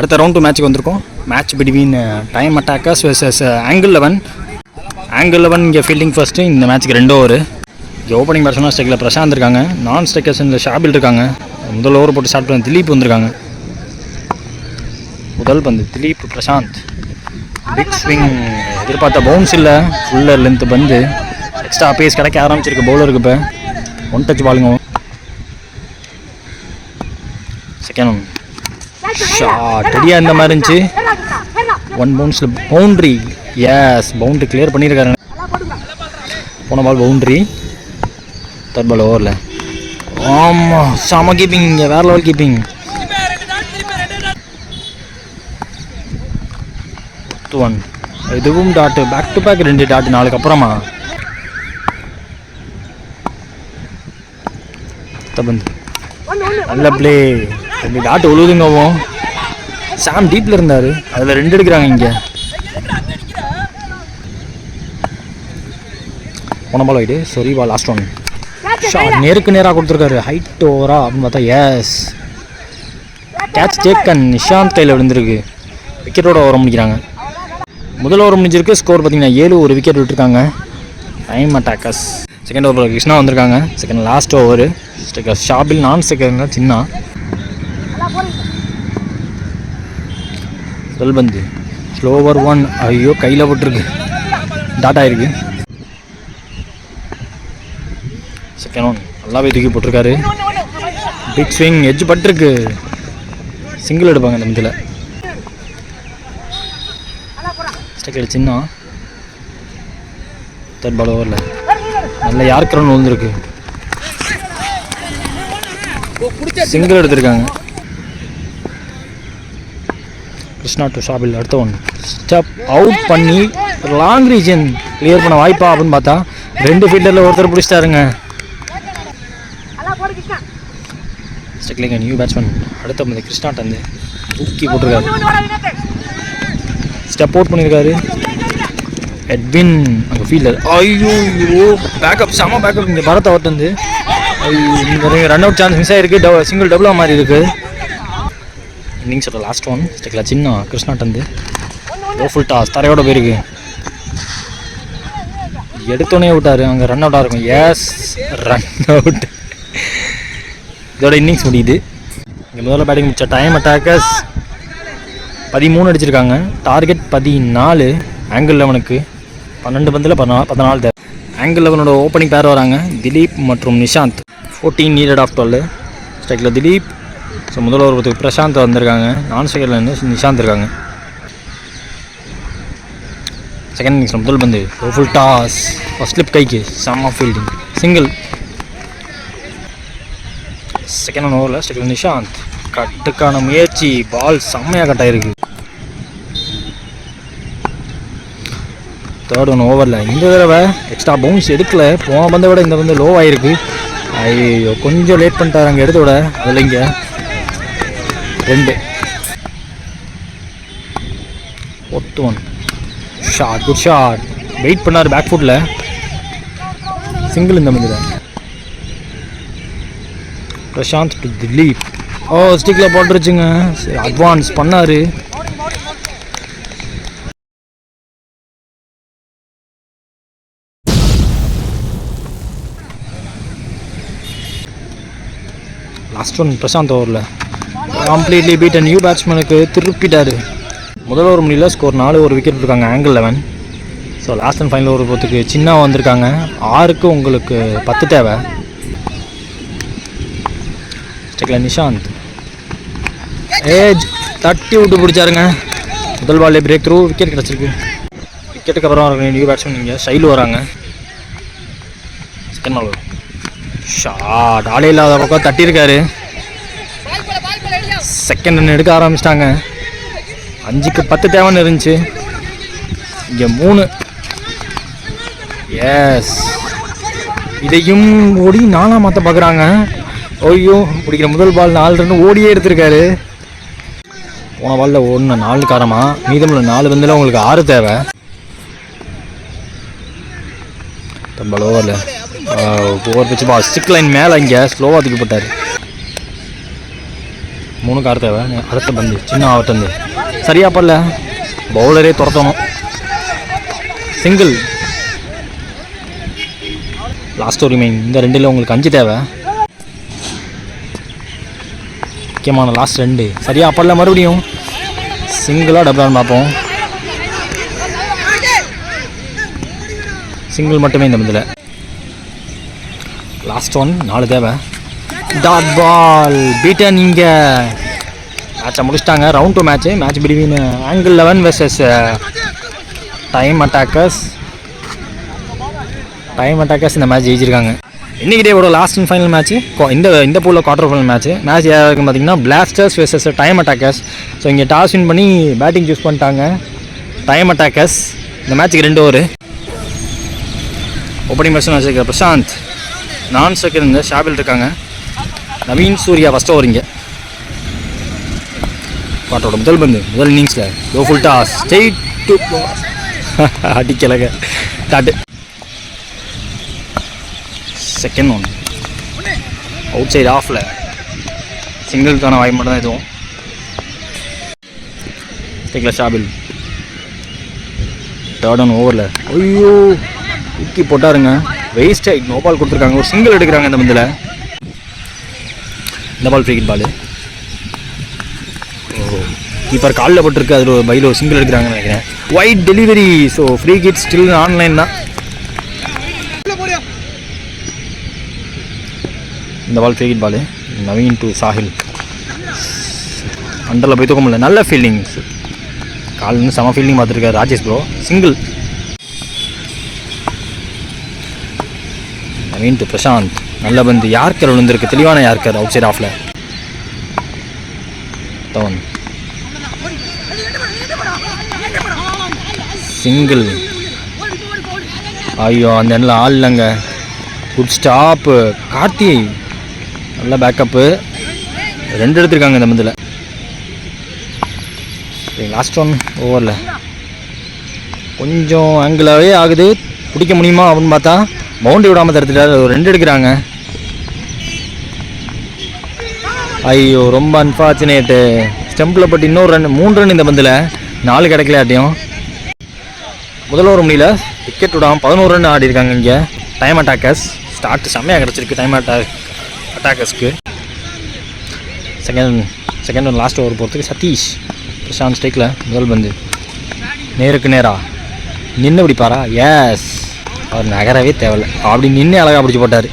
அடுத்த ரவுண்ட் 2 மேட்ச்சுக்கு வந்திருக்கோம். Match between time attackers versus angle 11 இங்கே ஃபீல்டிங் ஃபர்ஸ்ட்டு. இந்த மேட்ச்சுக்கு 2 ஓவர். இங்கே ஓப்பனிங் பேட்ஸ்மேன் ஸ்ட்ரைக்கில் பிரசாந்த் இருக்காங்க. நான் ஸ்ட்ரைக்கர்ஸ் இந்த ஷாபில் இருக்காங்க. முதல் ஓவர் போட்டு ஸ்டார்ட் பண்ண திலீப் வந்திருக்காங்க. முதல் பந்து திலீப் பிரசாந்த் பிக் ஸ்விங். எதிர்பார்த்த பவுன்ஸ் இல்லை, ஃபுல்லர் லென்த் பந்து. எக்ஸ்ட்ரா பேஸ் கிடைக்க ஆரம்பிச்சிருக்கு பவுலருக்கு. இப்போ 1 டச் பாலுங்க. செகண்ட் ஒன் ஷாட் ரெடியாக இந்த மாதிரி இருந்துச்சு. 1 பவுன்ஸில் பவுண்ட்ரி. எஸ், பவுண்ட்ரி கிளியர் பண்ணியிருக்காரு. போன பால் பவுண்ட்ரி. தேர்ட் பால் ஓவரில். ஆமாம், செம கீப்பிங், வேறு லெவல் கீப்பிங். ஒன் இதுவும் dot, back to back 2 dot நாளுக்கு அப்புறமா. நல்ல பிளே, 2 டாட்டு உழுதுங்கவும். சாம் டீப்பில் இருந்தார், அதில் 2 எடுக்கிறாங்க. இங்கே போன பால் ஆகிட்டு சரி பால் லாஸ்ட் ஒன் ஷாட் நேருக்கு நேராக கொடுத்துருக்காரு. ஹைட் ஓவரா அப்படின்னு பார்த்தா எஸ், கேட்ச் டேக்கன். நிஷாந்த் கையில் விழுந்திருக்கு. விக்கெட்டோட ஓவர் முடிக்கிறாங்க. முதல் ஓவர் முடிஞ்சிருக்கு. ஸ்கோர் பார்த்தீங்கன்னா 7, 1 விக்கெட் விட்டுருக்காங்க time attackers. Second over Krishna வந்திருக்காங்க. Second last over striker Shabil. நான் ஸ்ட்ரைக்கர் சின்ன. சொல்பந்து ஸ்லோவர் 1. ஐயோ, கையில் போட்டிருக்கு, டாட்டா இருக்கு. செகண்ட் ஒன் நல்லாவே தூக்கி போட்டிருக்காரு. பிக் ஸ்விங், எட்ஜ் பட்டிருக்கு. சிங்கிள் எடுப்பாங்க இந்த மத்தியில். ஸ்ட்ரைக்கர் சின்ன. தேர்ட் பால் ஓவரில் நல்ல யார்க் ரன் வந்துருக்கு. சிங்கிள் எடுத்திருக்காங்க. கிருஷ்ணா டு ஷாபில். அடுத்த ஒன் ஸ்டெப் அவுட் பண்ணி லாங் ரீஜன் கிளியர் பண்ண வாய்ப்பா அப்படின்னு பார்த்தா 2 ஃபீல்டரில் ஒருத்தர் பிடிச்சிட்டாருங்க. ஸ்ட்ரைக்லிங்க நியூ பேட்ஸ்மேன். அடுத்த வந்து கிருஷ்ணாட்ட வந்து தூக்கி போட்டிருக்காரு. ஸ்டெப் அவுட் பண்ணியிருக்காரு எட்வின். அங்கே ஃபீல்டர். ஐயோ, பேக்கப், செம பேக்கப். இங்கே பரத் அவுட் வந்து ரன் அவுட் சான்ஸ் மிஸ் ஆகிருக்கு. சிங்கிள் டபுளாக மாதிரி இருக்குது. இன்னிங்ஸோட லாஸ்ட் ஒன் ஸ்ட்ரைக்கில் சின்ன கிருஷ்ணாட்ட வந்து ஃபுல் டாஸ் தரையோட போயிருக்கு. எடுத்தோடனே விட்டார், அங்கே ரன் அவுட்டாக இருக்கும். Yes, run out. இதோட இன்னிங்ஸ் முடியுது. இங்கே முதல்ல பேட்டிங் முடிச்ச டைம் அட்டாக்கர்ஸ் 13 அடிச்சிருக்காங்க. டார்கெட் 14. ஆங்கிள் 11க்கு 12 பந்தில் 14 தேவை. ஆங்கிள் 11ஓட ஓப்பனிங் பேர் வராங்க திலீப் மற்றும் நிஷாந்த். 14 needed of 12. ஸ்ட்ரைக்கில் திலீப். ஸோ முதல் ஓவருக்கு பிரசாந்த் வந்திருக்காங்க. நான் ஸ்ட்ரைக்கரில் நிஷாந்த் இருக்காங்க. செகண்ட் இன்னிங்ஸில் முதல் பந்து ஃபுல் டாஸ், ஃபர்ஸ்ட் ஸ்லிப் கைக்கு, செம்ம ஃபீல்டிங், சிங்கிள். செகண்ட் ஓவரில் ஸ்ட்ரைக்கில் நிஷாந்த். கட்டுக்கான முயற்சி, பால் செம்மையாக கட்டாயிருக்கு. தேர்ட் ஒன் ஓவரில் இந்த தடவை எக்ஸ்ட்ரா பவுன்ஸ் எடுக்கல. போன பந்தை விட இந்த வந்து லோ ஆகிருக்கு. ஐயோ, கொஞ்சம் லேட் பண்ணிட்டார் அங்கே எடுத்த விட. அதில் இங்கே 2. Fourth one shot, good shot. Wait பண்ணார் பேக் ஃபுட்டில், சிங்கிள் இந்த மந்தில். பிரசாந்த் டு திலீப். ஓ, ஸ்டிக்கில் போட்டுருச்சுங்க. சரி, அட்வான்ஸ் பண்ணார். லாஸ்ட் ஒன் பிரசாந்த் ஓவரில் கம்ப்ளீட்லி பீட் நியூ பேட்ஸ்மேனுக்கு திருப்பிட்டார். முதல் ஓவர் முடியல. ஸ்கோர் 4, 1 விக்கெட் இருக்காங்க angle 11. So last and final over போகிறதுக்கு சின்ன வந்திருக்காங்க. 6க்கு உங்களுக்கு 10 தேவை. ஸ்ட்ரைக்கில் நிஷாந்த். ஏஜ் தட்டி விட்டு பிடிச்சாருங்க. முதல் பால்லே பிரேக் த்ரூ, விக்கெட் கிடச்சிருக்கு. விக்கெட்டுக்கு அப்புறம் நியூ பேட்ஸ்மேன் இங்கே ஷைலு வராங்க. செகண்ட் பால் ஷாட், ஆளே இல்லாத பக்கம் தட்டியிருக்காரு. செகண்ட் ரன் எடுக்க ஆரம்பிச்சிட்டாங்க. 5க்கு 10 தேவைன்னு இருந்துச்சு. இங்கே 3. எஸ், இதையும் ஓடி 4 மாற்ற பார்க்குறாங்க. ஐயோ, பிடிக்கிற முதல் பால் 4 ரன் ஓடியே எடுத்திருக்காரு. போன பாலில் 1 4 காரமாக, மீதமுள்ள 4 பந்தில் உங்களுக்கு 6 தேவை. தம்பல் ஓவரில் ஓவர் பிச்சு பால் ஸ்டிக் லைன் மேலே இங்கே ஸ்லோவாக தூக்கி போட்டார். 3 கார் தேவை. அடுத்த பந்து சின்ன ஆவட்டந்து சரியாக படல, பவுலரே துரத்தணும். சிங்கிள். லாஸ்ட் ஒரு ரிமைன். இந்த 2ல் உங்களுக்கு 5 தேவை. முக்கியமான லாஸ்ட் 2 சரியாக படல. மறுபடியும் சிங்கிளாக டபுளான்னு பார்ப்போம். சிங்கிள் மட்டுமே இந்த பந்தில். லாஸ்ட் 1 4 தேவை. Dot ball beaten. இங்கே மேட்சை முடிச்சிட்டாங்க. Round 2 match between angle 11 versus time attackers. இந்த மேட்ச் ஜெயிச்சிருக்காங்க. இன்றைக்கி டேவோட லாஸ்ட் அண்ட் ஃபைனல் மேட்ச். இந்த பூலில் குவார்டர் ஃபைனல் மேட்ச் யார் இருக்குன்னு பார்த்தீங்கன்னா blasters versus time attackers. So இங்கே டாஸ் வின் பண்ணி பேட்டிங் சூஸ் பண்ணிட்டாங்க டைம் அட்டாக்கர்ஸ். இந்த மேட்ச்சுக்கு 2 ஓவர். ஓப்பனிங் பேட்ஸ்மேன் வச்சுருக்க பிரசாந்த், நான் செகண்ட் ஷாபில் இருக்காங்க. Naveen Surya first over. இங்கே பாட்டோட முதல் பந்து முதல் இன்னிங்ஸில் low full toss straight to அடிக்கலங்க dot. Second one out side ஆஃபில் சிங்கிளுக்கான வாய்ப்பு மட்டும் தான் எதுவும். டேக்கில் ஷாபில். தேர்ட் ஒன் ஓவரில் ஐயோ தூக்கி போட்டாருங்க. வெயிஸ்ட் நோ பால் கொடுத்துருக்காங்க. ஒரு சிங்கிள் எடுக்கிறாங்க இந்த பந்தில். இந்த ball free hit ball. Keeper காலில் போட்டிருக்கு. அதில் ஒரு பையில் ஒரு சிங்கிள் எடுக்கிறாங்கன்னு நினைக்கிறேன். Wide delivery. So free hit still online தான். இந்த ball free hit ball. Naveen to Sahil. அண்டரில் போய் தூக்க முடியல. நல்ல ஃபீல்டிங். காலில் செம ஃபீல்டிங் பார்த்துருக்காரு Rajesh bro. Single. Naveen to Prashanth. நல்ல பந்து. யார்கர் விழுந்திருக்கு. தெளிவான யார்கர் அவுட் சைட் ஆஃபில். டவுன். சிங்கிள். ஐயோ அந்த இடத்துல ஆள் இல்லைங்க. Good stop. கார்த்தி நல்ல பேக்கப்பு. 2 எடுத்திருக்காங்க இந்த பந்தில். லாஸ்ட் ஒன் ஓவரில் கொஞ்சம் ஆங்கிளாகவே ஆகுது. பிடிக்க முடியுமா அப்படின்னு பார்த்தா பவுண்டரி விடாமல் தடுத்துட்டாரு. ஒரு 2 எடுக்கிறாங்க. ஐயோ ரொம்ப அன்ஃபார்ச்சுனேட்டு. ஸ்டெம்பில் பட்டு இன்னொரு 3 ரன் இந்த பந்தில். 4 கிடைக்கலாட்டியும் முதல் ஓவர் முடியல. விக்கெட் விடாமல் 11 ரன் ஆடி இருக்காங்க இங்கே டைம் அட்டாக்கர்ஸ். ஸ்டார்ட் செம்மையாக கிடச்சிருக்கு டைம் அட்டாக்கர்ஸ்க்கு. செகண்ட் ஒன் லாஸ்ட் ஓவர் போகிறதுக்கு சதீஷ். பிரசாந்த் ஸ்ட்ரைக்கில் முதல் பந்து நேருக்கு நேராக நின்று பிடிப்பாரா? எஸ். அவர் நகரவே தேவையில்லை. அப்படி நின்று அழகாக பிடிச்சி போட்டார்.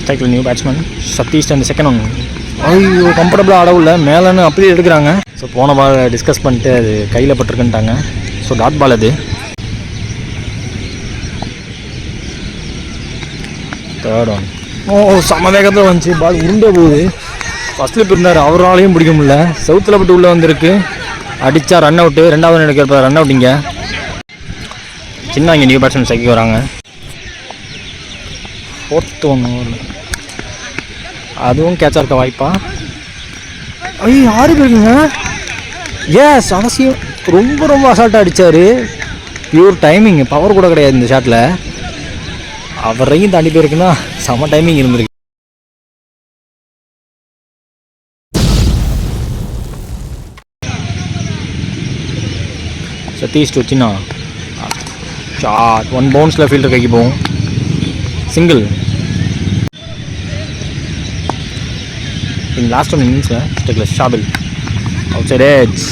ஸ்ட்ரைக்கில் நியூ பேட்ஸ்மேன் சதீஷ். அந்த செகண்ட் ஒன் ஐயோ கம்ஃபர்டபுளாக ஆடவில்லை. மேலேன்னு அப்படியே எடுக்கிறாங்க. ஸோ போன பால் டிஸ்கஸ் பண்ணிட்டு அது கையில் பட்டிருக்குன்ட்டாங்க. ஸோ டாட் பால் அது. தேர்ட் ஒன் செம்ம வேகத்தில் வந்துச்சு. பால் உருண்டே போகுது. ஃபஸ்ட் ஸ்லிப் இருந்தார். அவராலையும் பிடிக்க முடியல. சவுத்தில் பட்டு உள்ளே வந்திருக்கு. அடித்தா ரன் அவுட்டு. 2வது எடுக்கிறப்ப ரன் அவுட். இங்கே சின்ன இங்கே நியூ பேட்ஸ்மேன் சைக்கு வராங்க. 4th ஒன் ஓவரில் அதுவும் கேட்சாக இருக்க வாய்ப்பா? ஐயோ 6 பேருக்குங்க. எஸ் அவசியம். ரொம்ப அசால்ட்டாக அடித்தார். Pure timing. பவர் கூட கிடையாது இந்த ஷாட்டில். அவரையும் தாண்டி போயிருக்குன்னா செம்ம டைமிங் இருந்திருக்கு. Sathish to Chinna shot. 1 பவுன்ஸில் ஃபீல்டர் கைக்கு போகும். சிங்கிள். லாஸ்ட் ஒன் இன்னிங்ஸில் ஸ்டெக்ல Shabil out side edge.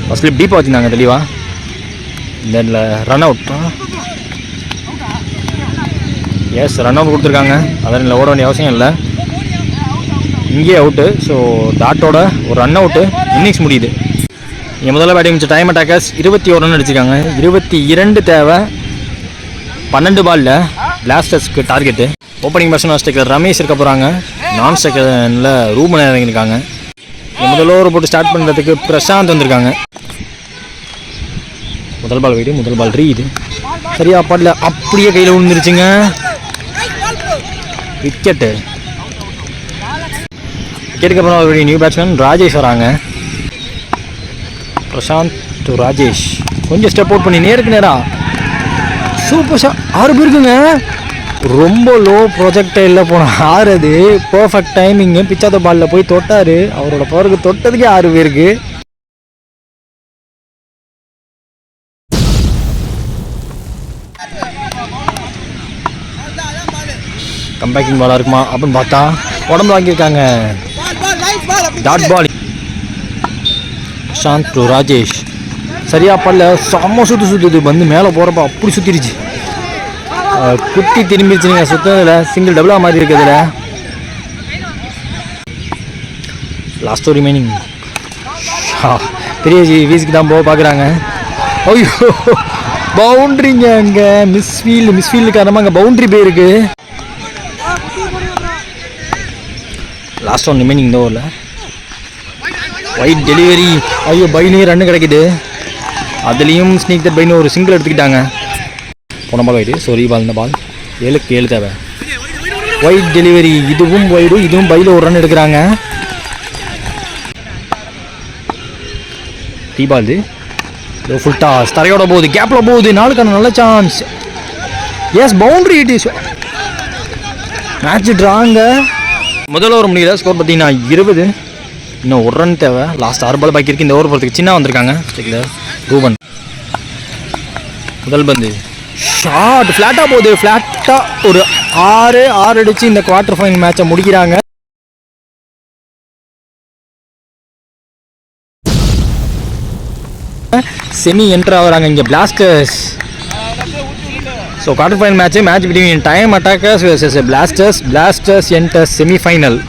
First slip டீப்பாக வச்சுருந்தாங்க தெளிவாக. தென்ல run out. Yes run out கொடுத்துருக்காங்க. அதில் ஓட வேண்டிய அவசியம் இல்லை. இங்கேயே அவுட்டு. ஸோ டாட்டோட ஒரு ரன் அவுட்டு. இன்னிங்ஸ் முடியுது. இங்கே முதல்ல பேட்டிங் வச்ச டைம் அட்டாக்கர்ஸ் 21 ரன் அடிச்சிருக்காங்க. 22 தேவை 12 பாலில். பிளாஸ்டர்ஸ்க்கு target. Opening batsman striker Ramesh இருக்க போகிறாங்க. நான் ஸ்ட்ரைக்கரில் ரூமன் இறங்கியிருக்காங்க. முதல் ஓவர் போட்டு ஸ்டார்ட் பண்ணுறதுக்கு பிரசாந்த் வந்திருக்காங்க. முதல் பால் வெயிட்டு. முதல் பால் ரீ. இது சரியா பாடல. அப்படியே கையில் விழுந்துருச்சுங்க. விக்கெட்டு. விக்கெட்டுக்கு அப்புறம் அவருடைய நியூ பேட்ஸ்மேன் ராஜேஷ் வராங்க. பிரசாந்த் டு ராஜேஷ். கொஞ்சம் ஸ்டெப் அவுட் பண்ணி நேருக்கு நேராக சூப்பர் ஷாட். 6 பேருக்குங்க. ரொம்ப லோ ப்ரொஜெக்டைலில் போன ஆறுது பர்ஃபெக்ட் டைமிங்கு. பிச்சாத பாலில் போய் தொட்டார். அவரோட பவருக்கு தொட்டதுக்கே 6 பேருக்கு. கம்பேக்கிங் பாலாக இருக்குமா அப்படின்னு பார்த்தா உடம்பு வாங்கியிருக்காங்க. Dot ball. Shanth to Rajesh சரியா பல்ல செம்ம சுற்றுது. வந்து மேலே போகிறப்ப அப்படி சுற்றிடுச்சு. குட்டி திரும்பிடுச்சு. நீங்கள் சுத்ததில் சிங்கிள் டபுளாக மாதிரி இருக்குதுல. லாஸ்ட் ரிமைனிங் பெரிய வீஸுக்கு தான் போக பார்க்குறாங்க. ஐயோ பவுண்ட்ரிங்க. அங்கே மிஸ்ஃபீல்டு காரணமாக அங்கே பவுண்ட்ரி போயிருக்கு. லாஸ்ட் ஒன் ரிமைனிங் இந்த ஓவரில். White delivery. ஐயோ பைலையும் ரன்னு கிடைக்குது. அதுலேயும் ஸ்னீக் தட் பைன்னு ஒரு சிங்கிள் எடுத்துக்கிட்டாங்க. போன பால் ஒயிடு. ஸோ ரீபால். இந்த பால் 7க்கு 7 தேவை. White delivery. இதுவும் ஒயிடு இதுவும் பையில் ஒரு ரன் எடுக்கிறாங்க. ரீபால். இது ஃபுல் டாஸ். தரையோட போகுது. கேப்பில் போகுது. 4க்கான நல்ல chance. Yes boundary. It is match ட்ராங்க. முதல் ஓவர் முடியல. ஸ்கோர் பார்த்தீங்கன்னா 20. இன்னும் ஒரு ரன் தேவை. லாஸ்ட் 6 பால் பாக்கி இருக்குது. இந்த ஓவர் போகிறதுக்கு சின்ன வந்திருக்காங்க. ரூபன். முதல் பந்து ஷாட் ஃப்ளாட்டாக போகுது. ஃப்ளாட்டாக ஒரு 6 அடித்து இந்த குவார்டர் ஃபைனல் மேட்சை முடிக்கிறாங்க. செமி என்ட்ரு ஆகுறாங்க இங்கே blasters. So quarter final match between time attackers versus blasters enters semi-final.